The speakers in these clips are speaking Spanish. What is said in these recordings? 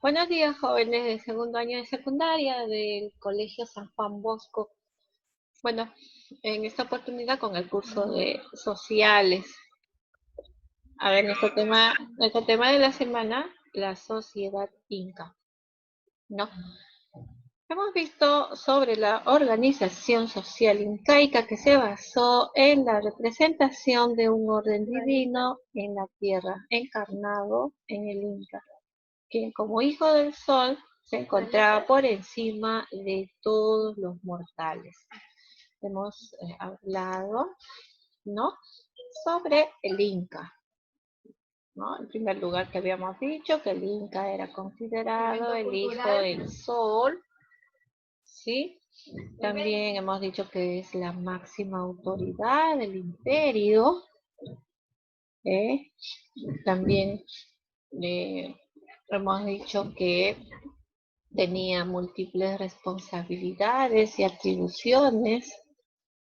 Buenos días, jóvenes de segundo año de secundaria del Colegio San Juan Bosco. Bueno, en esta oportunidad con el curso de sociales. A ver, nuestro tema de la semana, la sociedad inca. ¿No? Hemos visto sobre la organización social incaica que se basó en la representación de un orden divino en la tierra, encarnado en el Inca, quien como hijo del sol se encontraba por encima de todos los mortales. Hemos hablado, ¿no?, sobre el Inca, ¿no? En primer lugar, que habíamos dicho que el Inca era considerado el hijo del sol, ¿sí? También hemos dicho que es la máxima autoridad del imperio. También hemos dicho que tenía múltiples responsabilidades y atribuciones.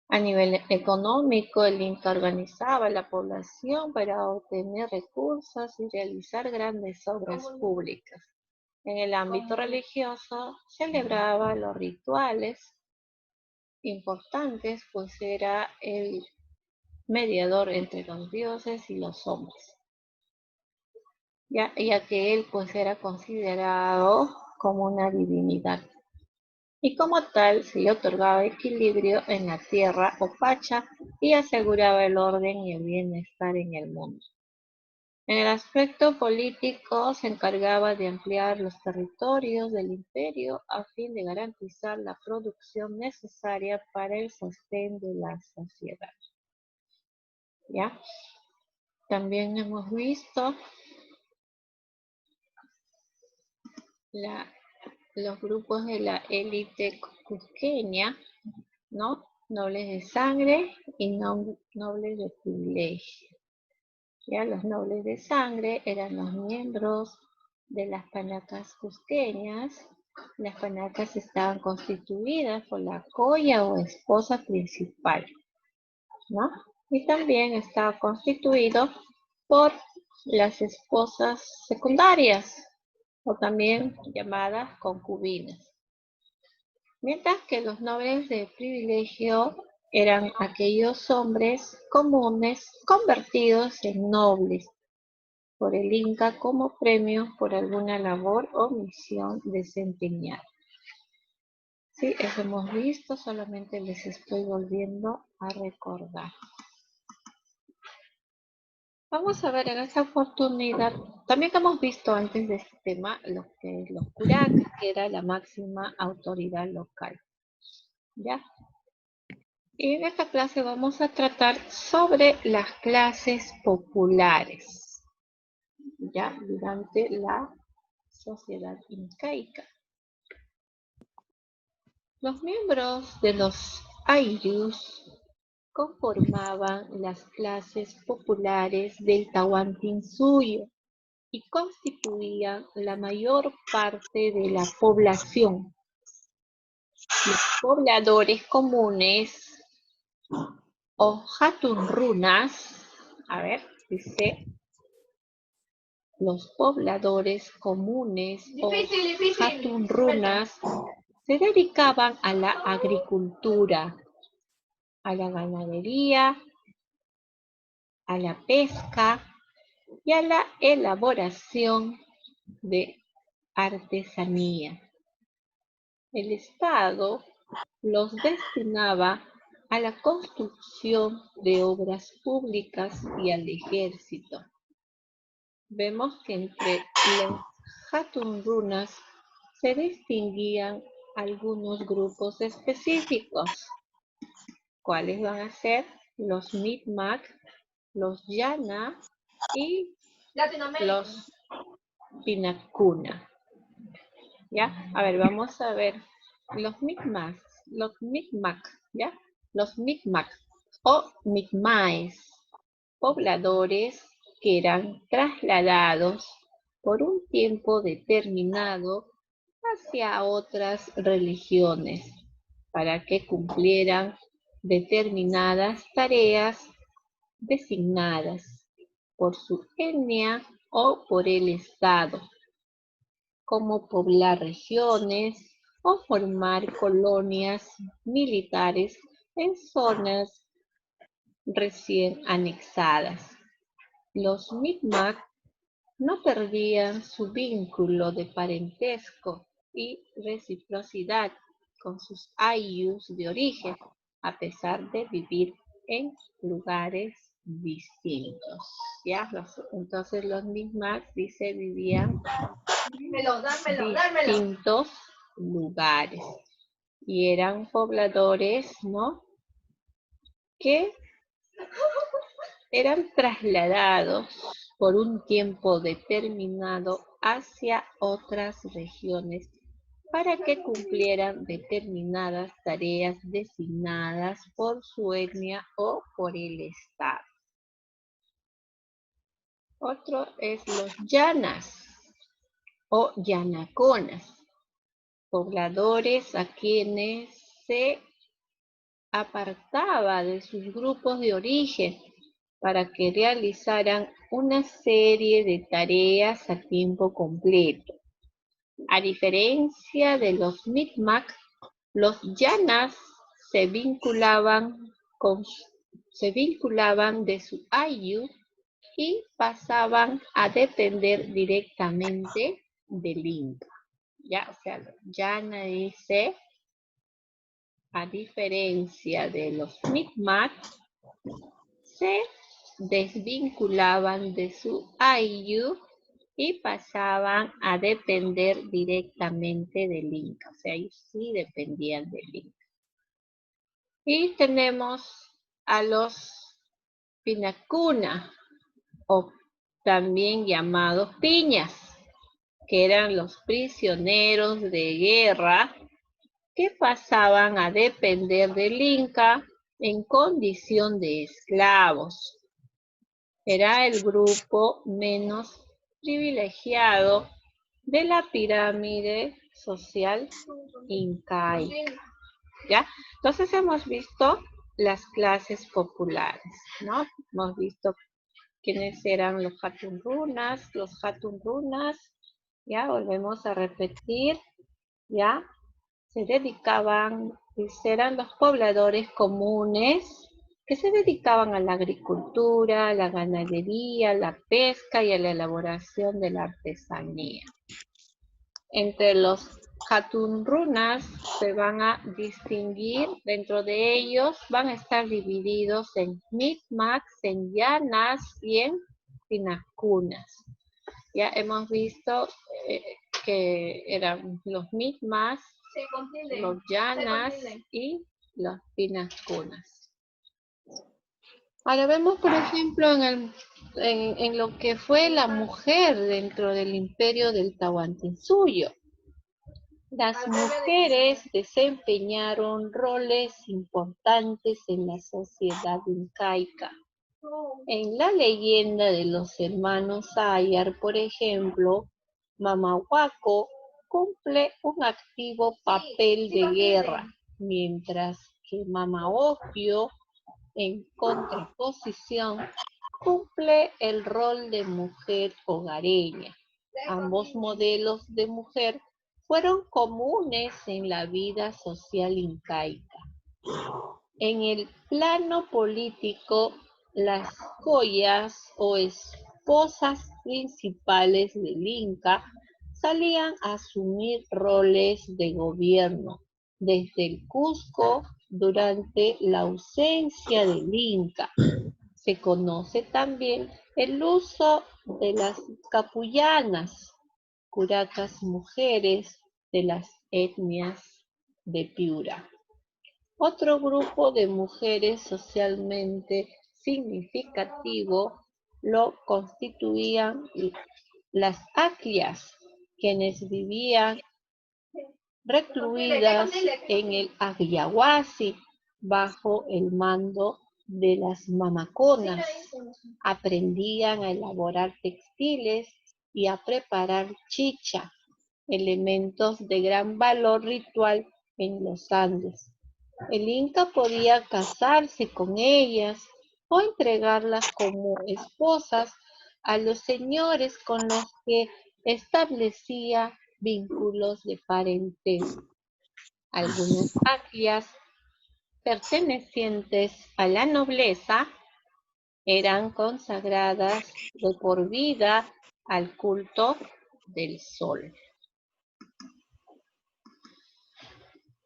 A nivel económico, el Inca organizaba la población para obtener recursos y realizar grandes obras públicas. En el ámbito religioso, celebraba los rituales importantes, pues era el mediador entre los dioses y los hombres, ya que él pues era considerado como una divinidad. Y como tal se le otorgaba equilibrio en la tierra o pacha y aseguraba el orden y el bienestar en el mundo. En el aspecto político se encargaba de ampliar los territorios del imperio a fin de garantizar la producción necesaria para el sostén de la sociedad. ¿Ya? También hemos visto los grupos de la élite cusqueña, ¿no? Nobles de sangre y nobles de privilegio. Ya los nobles de sangre eran los miembros de las panacas cusqueñas. Las panacas estaban constituidas por la coya o esposa principal, ¿no? Y también estaba constituido por las esposas secundarias, o también llamadas concubinas. Mientras que los nobles de privilegio eran aquellos hombres comunes convertidos en nobles por el Inca como premio por alguna labor o misión desempeñada. Sí, eso hemos visto, solamente les estoy volviendo a recordar. Vamos a ver en esta oportunidad, también hemos visto antes de este tema, los curacas, que era la máxima autoridad local. ¿Ya? Y en esta clase vamos a tratar sobre las clases populares, ya, durante la sociedad incaica. Los miembros de los ayllus conformaban las clases populares del Tahuantinsuyo y constituían la mayor parte de la población. Los pobladores comunes o hatunrunas, a ver, dice, los pobladores comunes o hatunrunas se dedicaban a la agricultura, a la ganadería, a la pesca y a la elaboración de artesanía. El Estado los destinaba a la construcción de obras públicas y al ejército. Vemos que entre los hatunrunas se distinguían algunos grupos específicos. ¿Cuáles van a ser? Los Mi'kmaq, los Yana y los Pinacuna. ¿Ya? A ver, vamos a ver. Los Mi'kmaq, ¿ya? Los Mi'kmaq o Mi'kmaes, pobladores que eran trasladados por un tiempo determinado hacia otras religiones para que cumplieran determinadas tareas designadas por su etnia o por el Estado. como poblar regiones o formar colonias militares en zonas recién anexadas. Los Mi'kmaq no perdían su vínculo de parentesco y reciprocidad con sus ayllus de origen, a pesar de vivir en lugares distintos. ¿Ya? Entonces los Mi'kmaq, dice, vivían en distintos lugares y eran pobladores, ¿no?, que eran trasladados por un tiempo determinado hacia otras regiones para que cumplieran determinadas tareas designadas por su etnia o por el Estado. Otro es los llanas o yanaconas, pobladores a quienes se apartaba de sus grupos de origen para que realizaran una serie de tareas a tiempo completo. A diferencia de los Mi'kmaq, los llanas se vinculaban de su ayllu y pasaban a depender directamente del Inca. Ya, o sea, los llana dice, a diferencia de los Mi'kmaq, se desvinculaban de su ayllu y pasaban a depender directamente del Inca. O sea, ellos sí dependían del Inca. Y tenemos a los Pinacuna, o también llamados piñas, que eran los prisioneros de guerra que pasaban a depender del Inca en condición de esclavos. Era el grupo menos privilegiado de la pirámide social incaica, ¿ya? Entonces hemos visto las clases populares, ¿no? Hemos visto quiénes eran los Hatun Runas, ¿ya? Volvemos a repetir, ¿ya? Se dedicaban, eran los pobladores comunes que se dedicaban a la agricultura, a la ganadería, a la pesca y a la elaboración de la artesanía. Entre los Hatun Runas se van a distinguir, dentro de ellos van a estar divididos en Mi'kmaq, en llanas y en pinacunas. Ya hemos visto que eran los Mi'kmaq, los llanas y los pinacunas. Ahora vemos, por ejemplo, en lo que fue la mujer dentro del imperio del Tahuantinsuyo. Las mujeres desempeñaron roles importantes en la sociedad incaica. En la leyenda de los hermanos Ayar, por ejemplo, Mama Huaco cumple un activo papel de guerra, mientras que Mama Opio, en contraposición, cumple el rol de mujer hogareña. Ambos modelos de mujer fueron comunes en la vida social incaica. En el plano político, las joyas o esposas principales del Inca salían a asumir roles de gobierno desde el Cusco durante la ausencia del Inca. Se conoce también el uso de las capullanas, curacas mujeres de las etnias de Piura. Otro grupo de mujeres socialmente significativo lo constituían las aclias, quienes vivían recluidas en el Aguiahuasi bajo el mando de las mamaconas. Aprendían a elaborar textiles y a preparar chicha, elementos de gran valor ritual en los Andes. El Inca podía casarse con ellas o entregarlas como esposas a los señores con los que establecía vínculos de parentesco. Algunas patrias pertenecientes a la nobleza eran consagradas de por vida al culto del sol.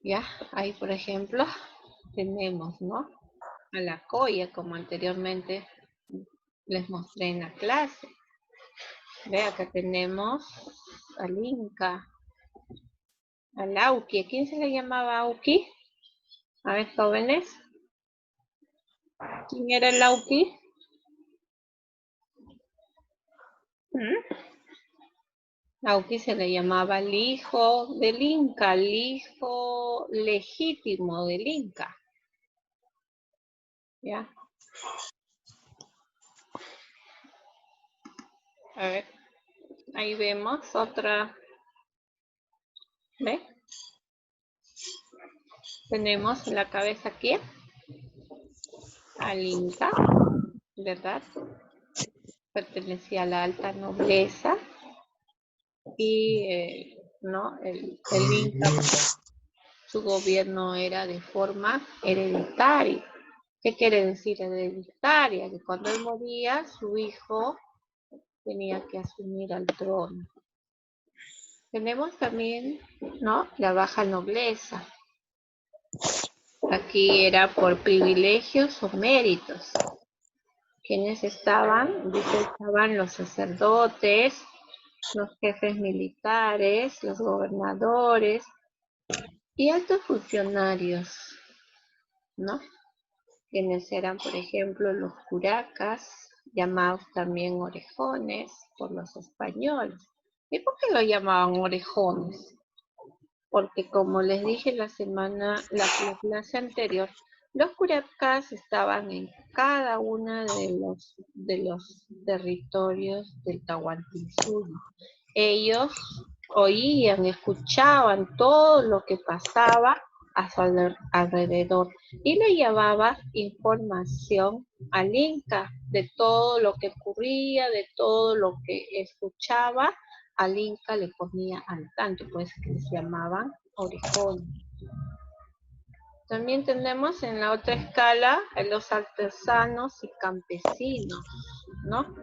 Ya, ahí por ejemplo tenemos, ¿no?, a la Coya, como anteriormente les mostré en la clase. Ve, acá tenemos al Inca, al Auqui. ¿A quién se le llamaba Auqui? A ver, jóvenes. ¿Quién era el Auqui? Auqui se le llamaba el hijo del Inca, el hijo legítimo del Inca. ¿Ya? A ver, ahí vemos otra. ¿Ve? Tenemos en la cabeza aquí al Inca, ¿verdad? Pertenecía a la alta nobleza y ¿no? El Inca, su gobierno era de forma hereditaria. ¿Qué quiere decir hereditaria? Que cuando él moría, su hijo tenía que asumir el trono. Tenemos también, ¿no?, la baja nobleza. Aquí era por privilegios o méritos. ¿Quiénes estaban? Dice, estaban los sacerdotes, los jefes militares, los gobernadores y altos funcionarios, ¿no? Quienes eran, por ejemplo, los curacas, llamados también orejones por los españoles. ¿Y por qué lo llamaban orejones? Porque como les dije la clase anterior, los curacas estaban en cada uno de los territorios del Tahuantinsuyo. Ellos oían, escuchaban todo lo que pasaba a su alrededor y le llevaba información al Inca de todo lo que ocurría, de todo lo que escuchaba. Al Inca le ponía al tanto, pues que se llamaban orejones. También tenemos en la otra escala a los artesanos y campesinos, ¿no?,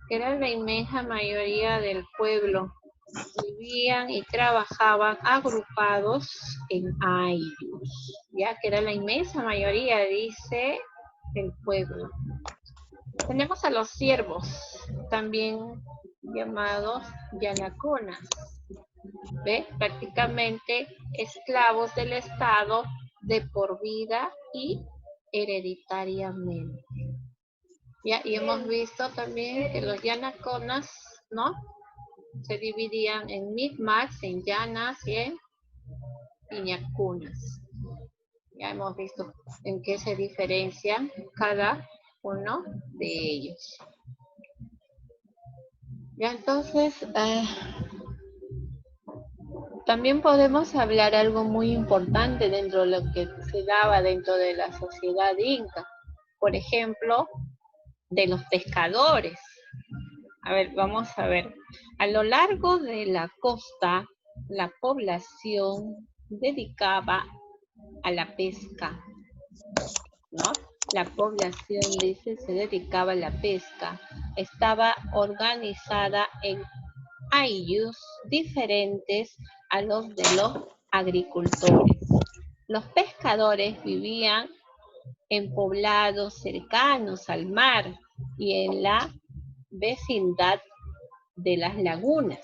que eran la inmensa mayoría del pueblo. Vivían y trabajaban agrupados en ayllus, ya que era la inmensa mayoría, dice, del pueblo. Tenemos a los siervos, también llamados yanaconas, ¿ve? Prácticamente esclavos del Estado de por vida y hereditariamente. ¿Ya? Y hemos visto también que los yanaconas, ¿no?, se dividían en Mi'kmaq, en llanas y en iñacunas. Ya hemos visto en qué se diferencian cada uno de ellos. Ya, entonces, también podemos hablar algo muy importante dentro de lo que se daba dentro de la sociedad inca. Por ejemplo, de los pescadores. A ver, vamos a ver. A lo largo de la costa, la población dedicaba a la pesca, ¿no? La población, dice, se dedicaba a la pesca. Estaba organizada en ayllus diferentes a los de los agricultores. Los pescadores vivían en poblados cercanos al mar y en la vecindad de las lagunas.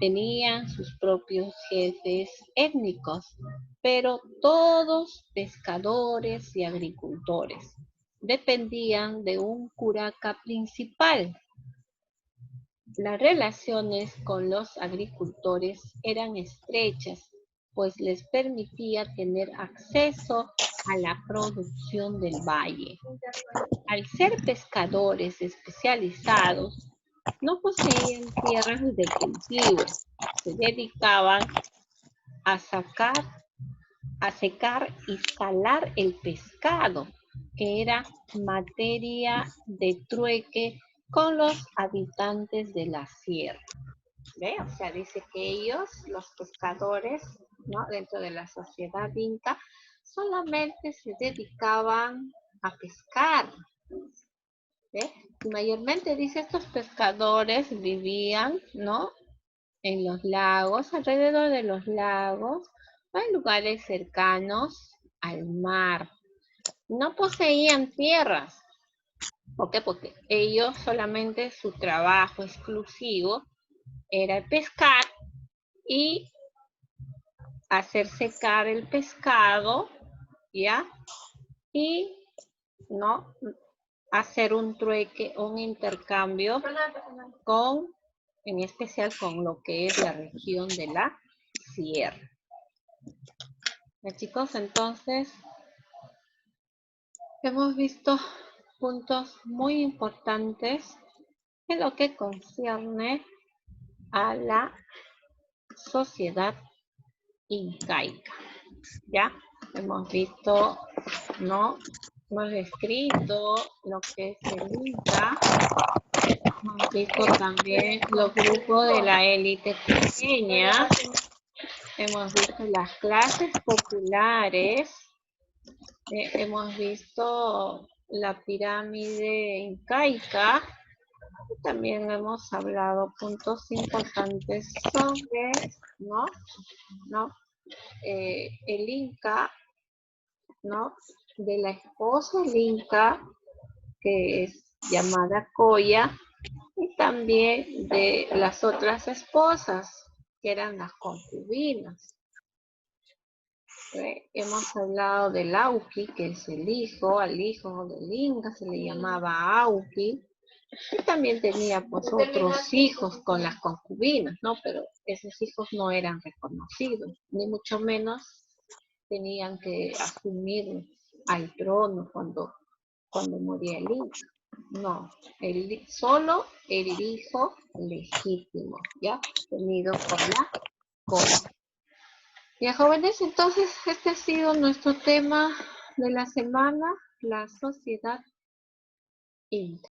Tenían sus propios jefes étnicos, pero todos pescadores y agricultores. Dependían de un curaca principal. Las relaciones con los agricultores eran estrechas, pues les permitía tener acceso a la producción del valle. Al ser pescadores especializados, no poseían tierras de cultivo, se dedicaban a secar y salar el pescado, que era materia de trueque con los habitantes de la sierra. ¿Ve? O sea, dice que ellos, los pescadores, ¿no? Dentro de la sociedad inca, solamente se dedicaban a pescar. ¿Ve? Y mayormente, dice, estos pescadores vivían, ¿no? En los lagos, alrededor de los lagos, o en lugares cercanos al mar. No poseían tierras. ¿Por qué? Porque ellos solamente su trabajo exclusivo era pescar y hacer secar el pescado, ¿ya? Y no hacer un trueque, un intercambio con, en especial con lo que es la región de la sierra. ¿Ya, chicos? Entonces, hemos visto puntos muy importantes en lo que concierne a la sociedad incaica. ¿Ya? Hemos visto, ¿no? Hemos descrito lo que es el Inca. Hemos visto también los grupos de la élite pequeña. Hemos visto las clases populares. Hemos visto la pirámide incaica. También hemos hablado puntos importantes sobre, ¿no? El Inca, ¿no? De la esposa del Inca, que es llamada Coya, y también de las otras esposas, que eran las concubinas. Hemos hablado del Auqui, que es el hijo, al hijo del Inca se le llamaba Auqui, y también tenía pues otros hijos con las concubinas, ¿no? Pero esos hijos no eran reconocidos, ni mucho menos tenían que asumir al trono cuando moría el Inca. No, solo el hijo legítimo, ¿ya? Tenido por la corte. Ya, jóvenes, entonces este ha sido nuestro tema de la semana, la sociedad inca.